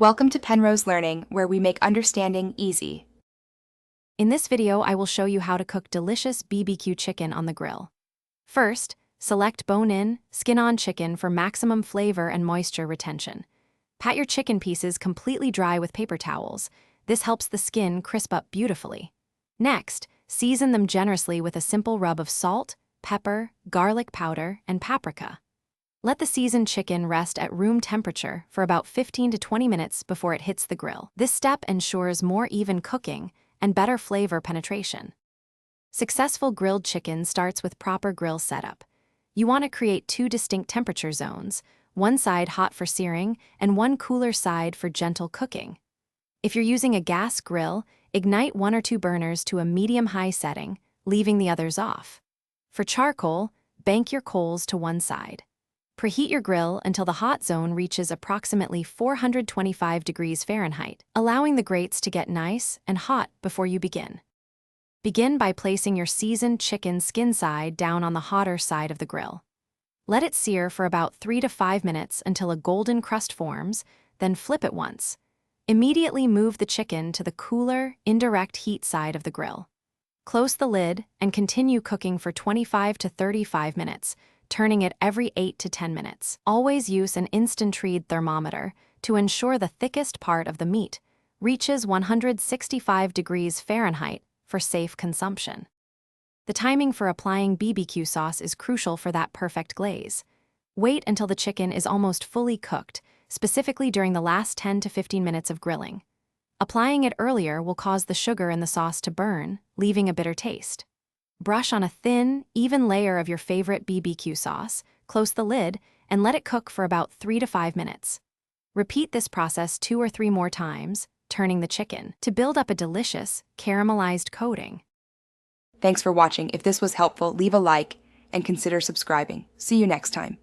Welcome to Penrose Learning, where we make understanding easy. In this video, I will show you how to cook delicious BBQ chicken on the grill. First, select bone-in, skin-on chicken for maximum flavor and moisture retention. Pat your chicken pieces completely dry with paper towels. This helps the skin crisp up beautifully. Next, season them generously with a simple rub of salt, pepper, garlic powder, and paprika. Let the seasoned chicken rest at room temperature for about 15 to 20 minutes before it hits the grill. This step ensures more even cooking and better flavor penetration. Successful grilled chicken starts with proper grill setup. You want to create two distinct temperature zones, one side hot for searing and one cooler side for gentle cooking. If you're using a gas grill, ignite one or two burners to a medium-high setting, leaving the others off. For charcoal, bank your coals to one side. Preheat your grill until the hot zone reaches approximately 425 degrees Fahrenheit, allowing the grates to get nice and hot before you begin. Begin by placing your seasoned chicken skin side down on the hotter side of the grill. Let it sear for about 3 to 5 minutes until a golden crust forms, then flip it once. Immediately move the chicken to the cooler, indirect heat side of the grill. Close the lid and continue cooking for 25 to 35 minutes, turning it every 8 to 10 minutes. Always use an instant-read thermometer to ensure the thickest part of the meat reaches 165 degrees Fahrenheit for safe consumption. The timing for applying BBQ sauce is crucial for that perfect glaze. Wait until the chicken is almost fully cooked, specifically during the last 10 to 15 minutes of grilling. Applying it earlier will cause the sugar in the sauce to burn, leaving a bitter taste. Brush on a thin, even layer of your favorite BBQ sauce, close the lid, and let it cook for about 3 to 5 minutes. Repeat this process 2 or 3 more times, turning the chicken, to build up a delicious, caramelized coating. Thanks for watching. If this was helpful, leave a like and consider subscribing. See you next time.